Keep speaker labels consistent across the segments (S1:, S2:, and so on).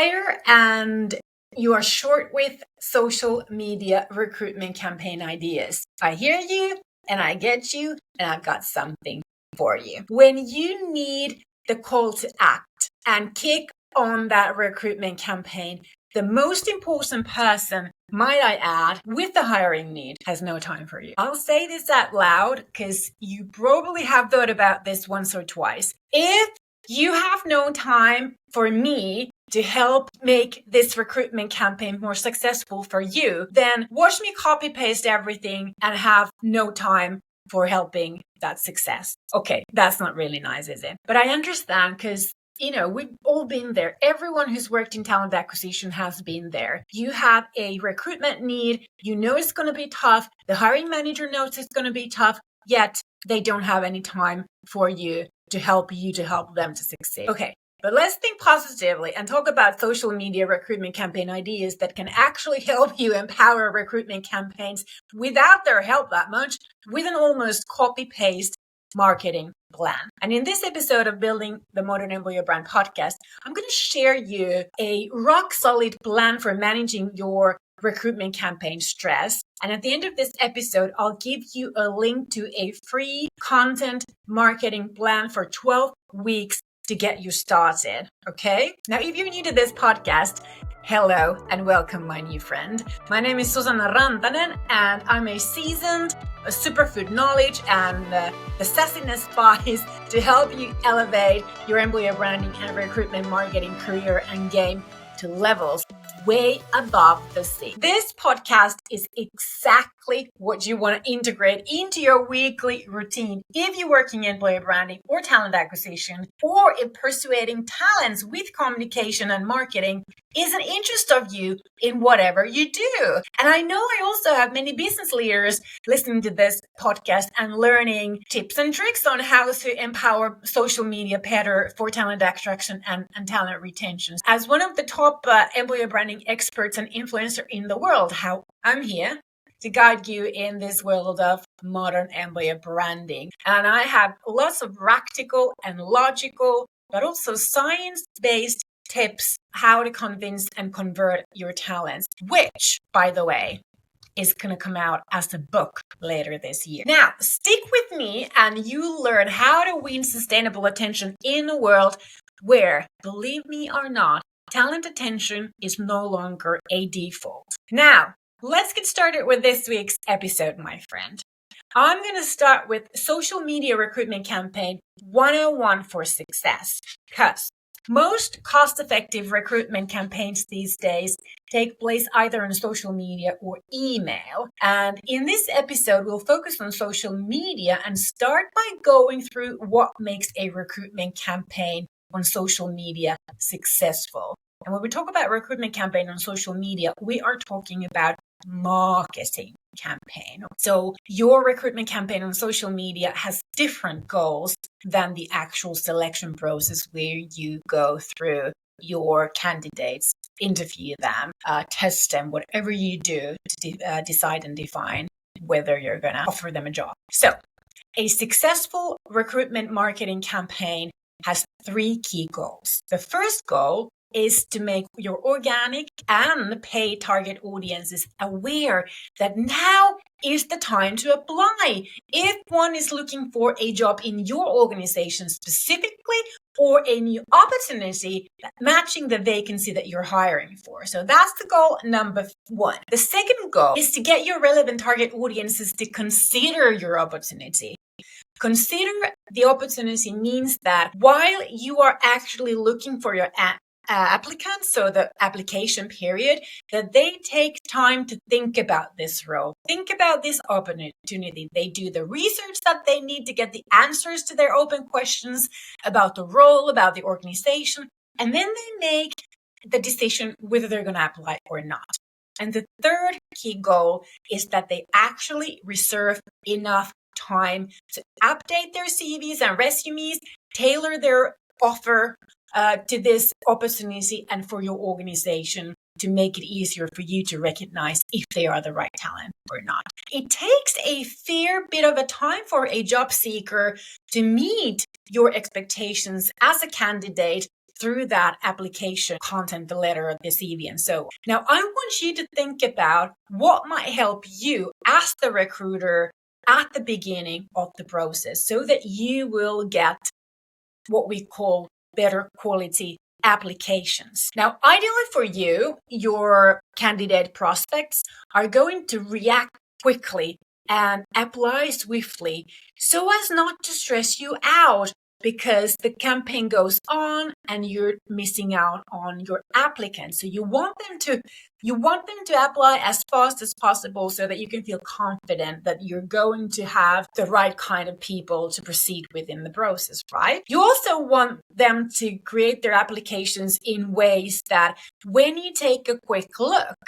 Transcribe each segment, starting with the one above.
S1: hire and you are short with social media recruitment campaign ideas. I hear you and I get you and I've got something for you. When you need the call to act and kick on that recruitment campaign, the most important person, might I add, with the hiring need has no time for you. I'll say this out loud because you probably have thought about this once or twice. If you have no time for me to help make this recruitment campaign more successful for you, then watch me copy paste everything and have no time for helping that success. Okay, that's not really nice, is it? But I understand because we've all been there. Everyone who's worked in talent acquisition has been there. You have a recruitment need. You know it's going to be tough. The hiring manager knows it's going to be tough, yet they don't have any time for you to help them to succeed. Okay, but let's think positively and talk about social media recruitment campaign ideas that can actually help you empower recruitment campaigns without their help that much, with an almost copy-paste marketing plan. And in this episode of Building the Modern Employer Brand podcast, I'm going to share you a rock solid plan for managing your recruitment campaign stress. And at the end of this episode, I'll give you a link to a free content marketing plan for 12 weeks to get you started. Okay? Now, if you're new to this podcast, hello and welcome, my new friend. My name is Susanna Rantanen, and I'm a seasoned superfood knowledge and the sassiness spice to help you elevate your employer branding and recruitment marketing career and game to levels way above the sea. This podcast is exactly what you want to integrate into your weekly routine if you're working in employer branding or talent acquisition, or if persuading talents with communication and marketing is an interest of you in whatever you do. And I know I also have many business leaders listening to this podcast and learning tips and tricks on how to empower social media better for talent attraction and talent retention. As one of the top employer branding experts and influencer in the world, how I'm here to guide you in this world of modern employer branding. And I have lots of practical and logical, but also science-based tips how to convince and convert your talents, which, by the way, is going to come out as a book later this year. Now, stick with me and you'll learn how to win sustainable attention in a world where, believe me or not, talent attention is no longer a default. Now, let's get started with this week's episode, my friend. I'm going to start with social media recruitment campaign 101 for success, because most cost-effective recruitment campaigns these days take place either on social media or email. And in this episode, we'll focus on social media and start by going through what makes a recruitment campaign on social media successful. And when we talk about recruitment campaign on social media, we are talking about marketing campaign. So your recruitment campaign on social media has different goals than the actual selection process where you go through your candidates, interview them, test them, whatever you do to decide and define whether you're going to offer them a job. So a successful recruitment marketing campaign has 3 key goals. The first goal is to make your organic and paid target audiences aware that now is the time to apply if one is looking for a job in your organization specifically, or a new opportunity matching the vacancy that you're hiring for. So that's the goal number 1. The second goal is to get your relevant target audiences to consider your opportunity. Consider the opportunity means that while you are actually looking for your applicants, so the application period, that they take time to think about this role, think about this opportunity. They do the research that they need to get the answers to their open questions about the role, about the organization, and then they make the decision whether they're going to apply or not. And the third key goal is that they actually reserve enough time to update their CVs and resumes, tailor their offer to this opportunity and for your organization to make it easier for you to recognize if they are the right talent or not. It takes a fair bit of a time for a job seeker to meet your expectations as a candidate through that application content, the letter, the CV, and so on. Now, I want you to think about what might help you as the recruiter at the beginning of the process so that you will get what we call better quality applications. Now, ideally for you, your candidate prospects are going to react quickly and apply swiftly so as not to stress you out because the campaign goes on and you're missing out on your applicants. So you want them to apply as fast as possible so that you can feel confident that you're going to have the right kind of people to proceed within the process, right? You also want them to create their applications in ways that when you take a quick look,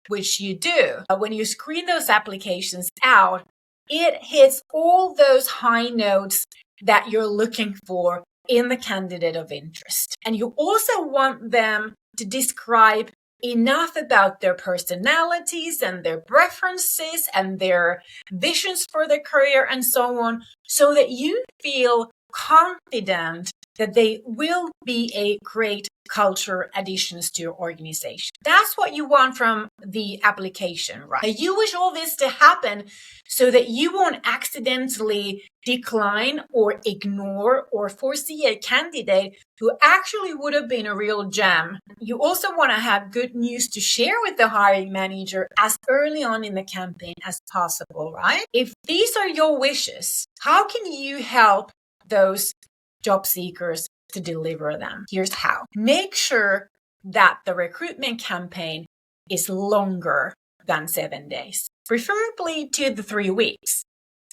S1: which you do, when you screen those applications out, it hits all those high notes that you're looking for in the candidate of interest. And you also want them to describe enough about their personalities and their preferences and their visions for their career and so on, so that you feel confident that they will be a great culture additions to your organization. That's what you want from the application, right? You wish all this to happen so that you won't accidentally decline or ignore or foresee a candidate who actually would have been a real gem. You also want to have good news to share with the hiring manager as early on in the campaign as possible, right? If these are your wishes, how can you help those job seekers to deliver them? Here's how. Make sure that the recruitment campaign is longer than 7 days, preferably 2 to 3 weeks,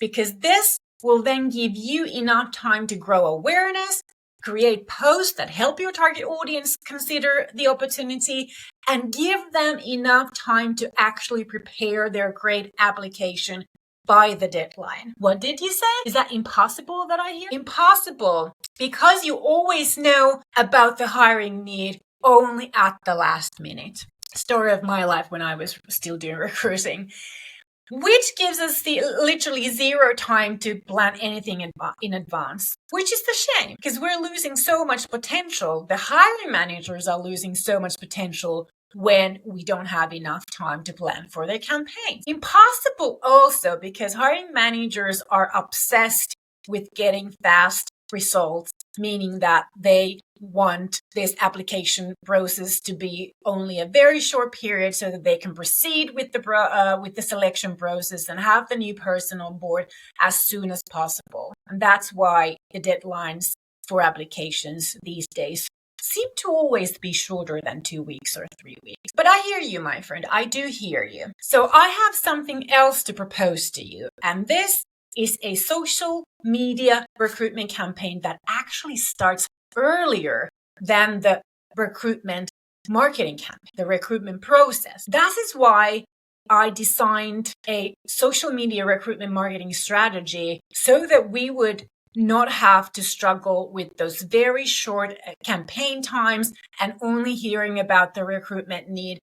S1: because this will then give you enough time to grow awareness, create posts that help your target audience consider the opportunity, and give them enough time to actually prepare their great application by the deadline. What did you say? Is that impossible that I hear? Impossible, because you always know about the hiring need only at the last minute. Story of my life when I was still doing recruiting, which gives us literally zero time to plan anything in advance, which is the shame because we're losing so much potential. The hiring managers are losing so much potential when we don't have enough time to plan for their campaigns. Impossible also because hiring managers are obsessed with getting fast results, meaning that they want this application process to be only a very short period so that they can proceed with the selection process and have the new person on board as soon as possible. And that's why the deadlines for applications these days seem to always be shorter than 2 weeks or 3 weeks. But I hear you, my friend. I do hear you. So I have something else to propose to you. And this is a social media recruitment campaign that actually starts earlier than the recruitment marketing campaign, the recruitment process. That is why I designed a social media recruitment marketing strategy so that we would not have to struggle with those very short campaign times and only hearing about the recruitment need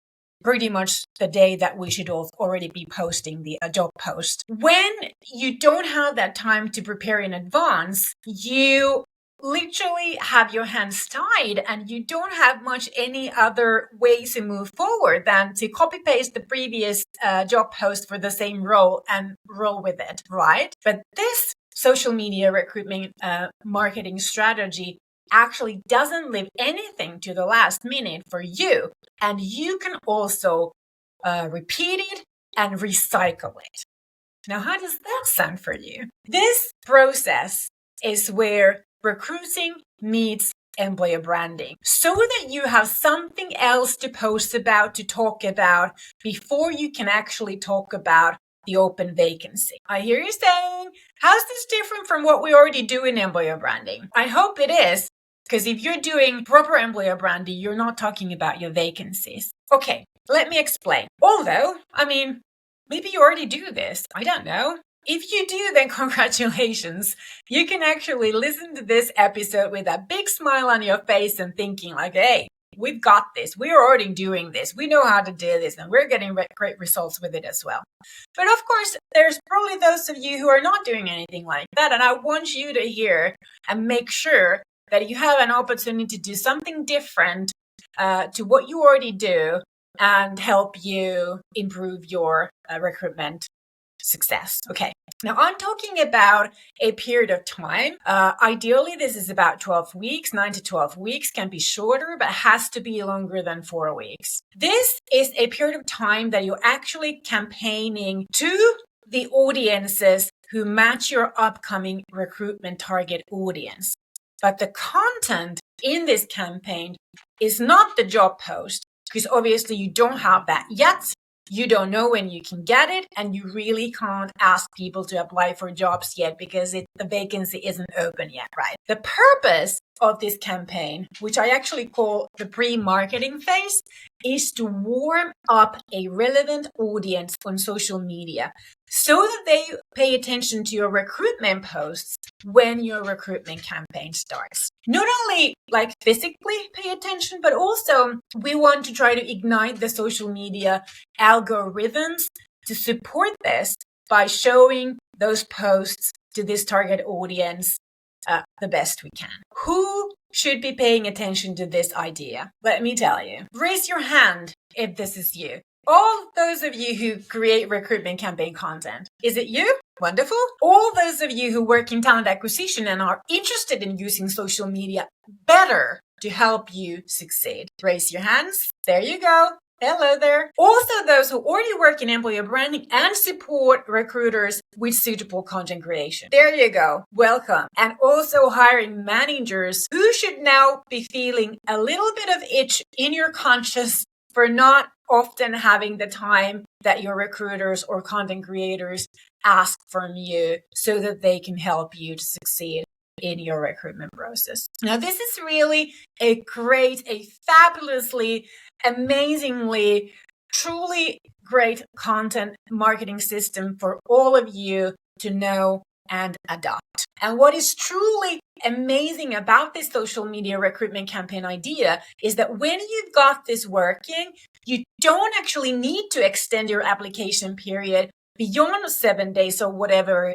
S1: pretty much the day that we should already be posting the job post. When you don't have that time to prepare in advance, you literally have your hands tied and you don't have much any other way to move forward than to copy paste the previous job post for the same role and roll with it, right? But this social media recruitment marketing strategy actually doesn't leave anything to the last minute for you. And you can also repeat it and recycle it. Now, how does that sound for you? This process is where recruiting meets employer branding, so that you have something else to post about, to talk about, before you can actually talk about the open vacancy. I hear you saying, how's this different from what we already do in employer branding? I hope it is, because if you're doing proper employer branding, you're not talking about your vacancies. Okay, let me explain. Although, maybe you already do this. I don't know. If you do, then congratulations. You can actually listen to this episode with a big smile on your face and thinking like, hey, we've got this. We're already doing this. We know how to do this and we're getting great results with it as well. But of course, there's probably those of you who are not doing anything like that. And I want you to hear and make sure that you have an opportunity to do something different to what you already do and help you improve your recruitment success. Okay. Now I'm talking about a period of time. Ideally, this is about 12 weeks, 9 to 12 weeks, can be shorter, but has to be longer than 4 weeks. This is a period of time that you're actually campaigning to the audiences who match your upcoming recruitment target audience. But the content in this campaign is not the job post, because obviously you don't have that yet. You don't know when you can get it, and you really can't ask people to apply for jobs yet because the vacancy isn't open yet, right? The purpose of this campaign, which I actually call the pre-marketing phase, is to warm up a relevant audience on social media so that they pay attention to your recruitment posts when your recruitment campaign starts. Not only like physically pay attention, but also we want to try to ignite the social media algorithms to support this by showing those posts to this target audience the best we can. Who should be paying attention to this idea? Let me tell you. Raise your hand if this is you. All those of you who create recruitment campaign content. Is it you? Wonderful. All those of you who work in talent acquisition and are interested in using social media better to help you succeed. Raise your hands. There you go. Hello there. Also, those who already work in employer branding and support recruiters with suitable content creation. There you go. Welcome. And also hiring managers who should now be feeling a little bit of itch in your conscience for not often having the time that your recruiters or content creators ask from you so that they can help you to succeed in your recruitment process. Now, this is really a fabulously, amazingly, truly great content marketing system for all of you to know and adopt. And what is truly amazing about this social media recruitment campaign idea is that when you've got this working, you don't actually need to extend your application period beyond 7 days or whatever,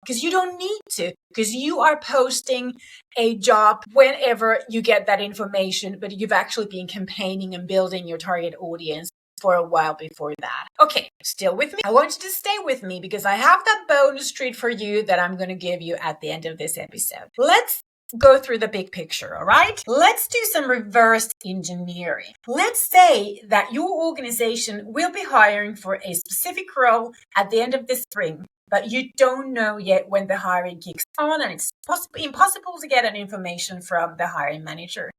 S1: because you don't need to, because you are posting a job whenever you get that information, but you've actually been campaigning and building your target audience for a while before that. Okay, still with me? I want you to stay with me because I have that bonus treat for you that I'm going to give you at the end of this episode. Let's go through the big picture, all right? Let's do some reverse engineering. Let's say that your organization will be hiring for a specific role at the end of the spring, but you don't know yet when the hiring kicks on, and it's impossible to get an information from the hiring manager.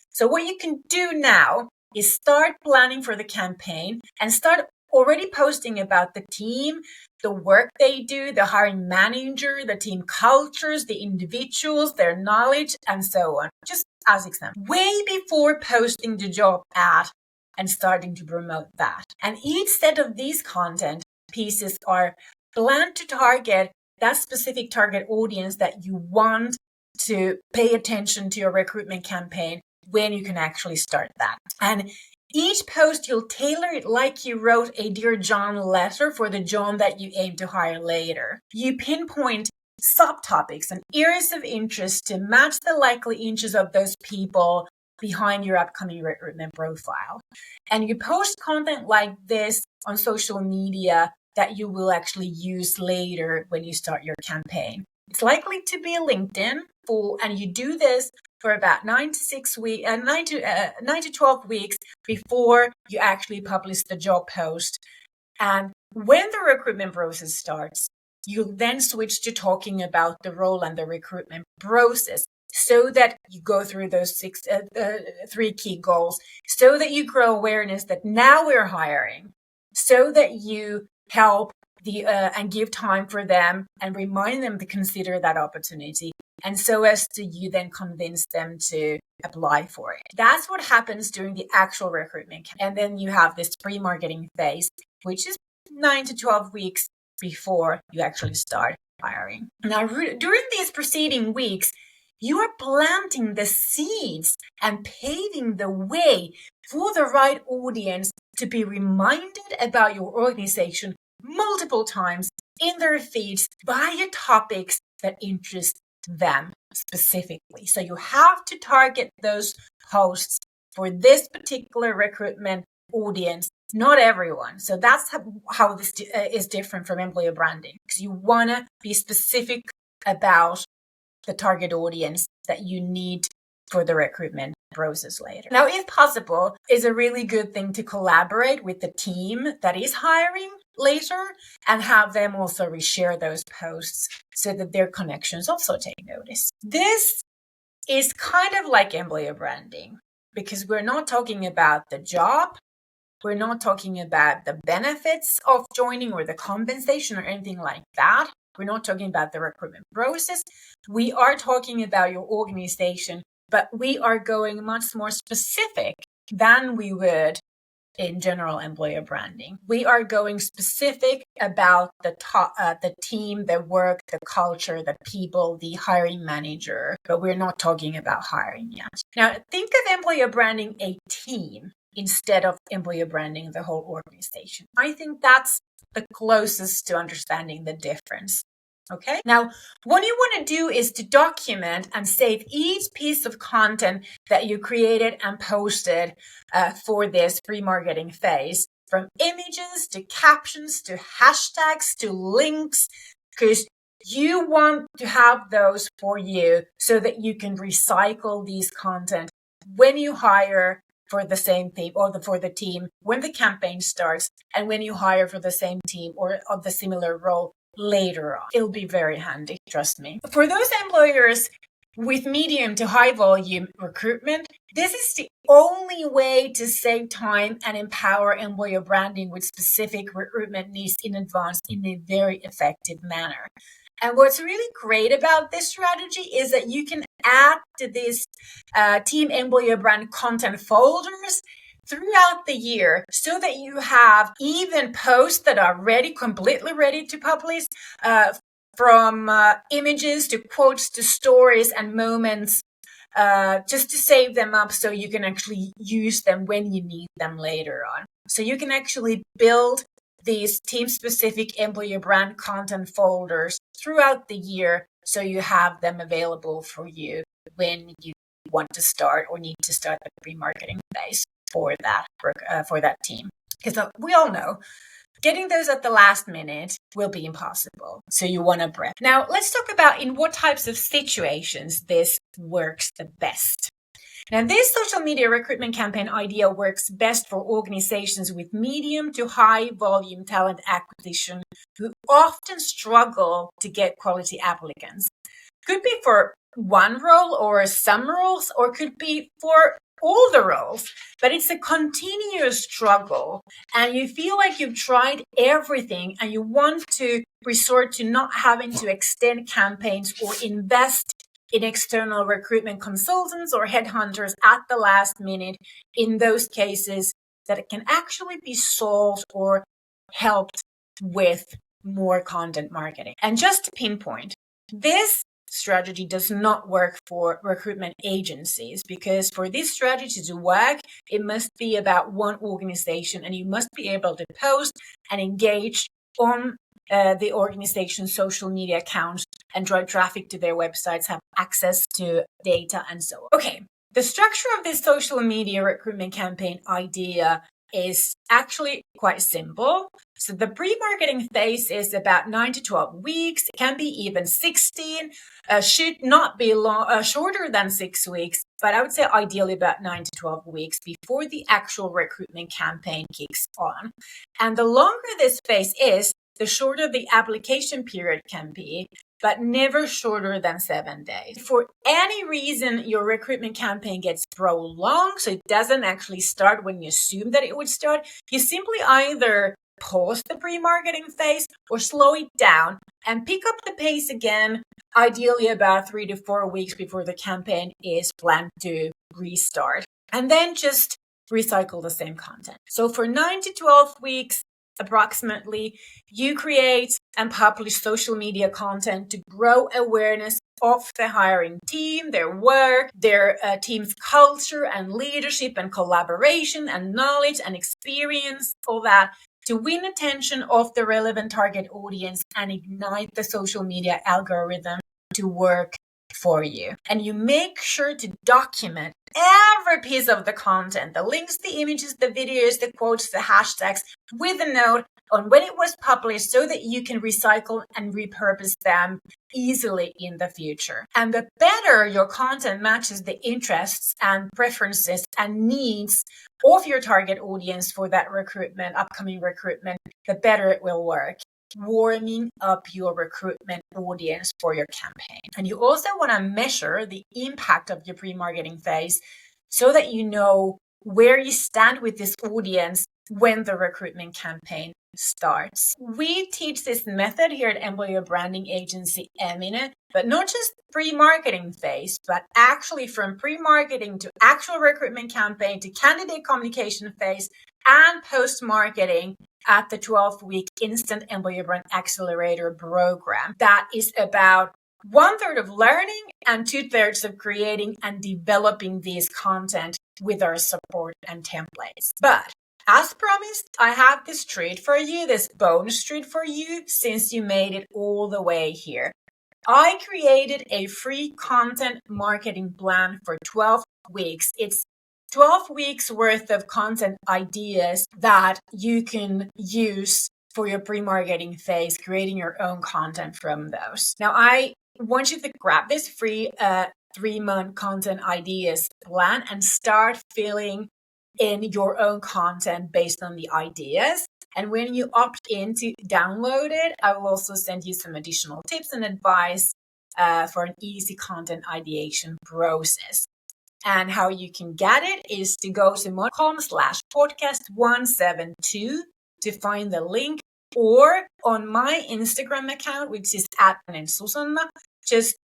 S1: So what you can do now is start planning for the campaign and start already posting about the team, the work they do, the hiring manager, the team cultures, the individuals, their knowledge, and so on. Just as example, way before posting the job ad and starting to promote that. And each set of these content pieces are planned to target that specific target audience that you want to pay attention to your recruitment campaign when you can actually start that. And each post, you'll tailor it like you wrote a Dear John letter for the John that you aim to hire later. You pinpoint subtopics and areas of interest to match the likely interests of those people behind your upcoming recruitment profile. And you post content like this on social media that you will actually use later when you start your campaign. It's likely to be LinkedIn full, and you do this for about 9 to 12 weeks before you actually publish the job post. And when the recruitment process starts, you'll then switch to talking about the role and the recruitment process so that you go through those 3 key goals, so that you grow awareness that now we're hiring, so that you help and give time for them and remind them to consider that opportunity, and so as to you then convince them to apply for it. That's what happens during the actual recruitment. And then you have this pre-marketing phase, which is 9 to 12 weeks before you actually start hiring. Now, during these preceding weeks, you are planting the seeds and paving the way for the right audience to be reminded about your organization multiple times in their feeds via topics that interest them specifically. So you have to target those posts for this particular recruitment audience, not everyone. So that's how this is different from employer branding, because you want to be specific about the target audience that you need for the recruitment process later. Now, if possible, it's a really good thing to collaborate with the team that is hiring later and have them also reshare those posts so that their connections also take notice. This is kind of like employer branding because we're not talking about the job. We're not talking about the benefits of joining or the compensation or anything like that. We're not talking about the recruitment process. We are talking about your organization, but we are going much more specific than we would in general employer branding. We are going specific about the team, the work, the culture, the people, the hiring manager, but we're not talking about hiring yet. Now, think of employer branding a team instead of employer branding the whole organization. I think that's the closest to understanding the difference. Okay. Now, what you want to do is to document and save each piece of content that you created and posted for this pre-marketing phase, from images to captions to hashtags to links, because you want to have those for you so that you can recycle these content when you hire for the same team or for the team when the campaign starts, and when you hire for the same team or of the similar role later on. It'll be very handy, trust me. For those employers with medium to high volume recruitment, this is the only way to save time and empower employer branding with specific recruitment needs in advance in a very effective manner. And what's really great about this strategy is that you can add to this team employer brand content folders throughout the year so that you have even posts that are completely ready to publish, from images to quotes to stories and moments, just to save them up so you can actually use them when you need them later on. So you can actually build these team-specific employer brand content folders throughout the year so you have them available for you when you want to start or need to start the pre-marketing phase for that team. Because we all know getting those at the last minute will be impossible. So you want to prep. Now, let's talk about in what types of situations this works the best. Now, this social media recruitment campaign idea works best for organizations with medium to high volume talent acquisition who often struggle to get quality applicants. Could be for one role or some roles, or could be for all the roles, but it's a continuous struggle and you feel like you've tried everything and you want to resort to not having to extend campaigns or invest in external recruitment consultants or headhunters at the last minute in those cases that it can actually be solved or helped with more content marketing. And just to pinpoint, this strategy does not work for recruitment agencies, because for this strategy to work, it must be about one organization and you must be able to post and engage on the organization's social media accounts and drive traffic to their websites, have access to data and so on. Okay, the structure of this social media recruitment campaign idea is actually quite simple. So the pre-marketing phase is about 9 to 12 weeks. It can be even 16. Should not be shorter than 6 weeks, but I would say ideally about 9 to 12 weeks before the actual recruitment campaign kicks on. And the longer this phase is, the shorter the application period can be, but never shorter than 7 days. For any reason your recruitment campaign gets prolonged, so it doesn't actually start when you assume that it would start, you simply either pause the pre-marketing phase or slow it down and pick up the pace again, ideally about 3 to 4 weeks before the campaign is planned to restart. And then just recycle the same content. So for 9 to 12 weeks, approximately, you create and publish social media content to grow awareness of the hiring team, their work, their team's culture and leadership and collaboration and knowledge and experience, all that, to win attention of the relevant target audience and ignite the social media algorithm to work for you. And you make sure to document every piece of the content, the links, the images, the videos, the quotes, the hashtags, with a note on when it was published so that you can recycle and repurpose them easily in the future. And the better your content matches the interests and preferences and needs of your target audience for that upcoming recruitment, the better it will work. Warming up your recruitment audience for your campaign. And you also want to measure the impact of your pre-marketing phase so that you know where you stand with this audience when the recruitment campaign starts. We teach this method here at Employer Branding Agency Emine, but not just pre-marketing phase, but actually from pre-marketing to actual recruitment campaign to candidate communication phase and post-marketing at the 12-week Instant Employer Brand Accelerator program. That is about 1/3 of learning and 2/3 of creating and developing these content with our support and templates. But as promised, I have this treat for you, this bonus treat for you, since you made it all the way here. I created a free content marketing plan for 12 weeks. It's 12 weeks worth of content ideas that you can use for your pre-marketing phase, creating your own content from those. Now, I want you to grab this free 3-month content ideas plan and start filling in your own content based on the ideas. And when you opt in to download it, I will also send you some additional tips and advice for an easy content ideation process. And how you can get it is to go to modcom/podcast172 to find the link, or on my Instagram account, which is @Susanna, just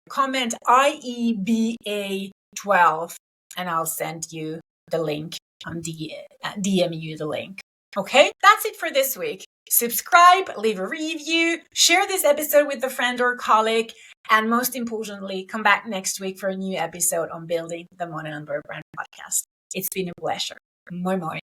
S1: comment IEBA12 and I'll send you the link on DM you the link. Okay, that's it for this week. Subscribe, leave a review, share this episode with a friend or colleague, and most importantly, come back next week for a new episode on building the Modern Employer Brand podcast. It's been a pleasure. Moi moi.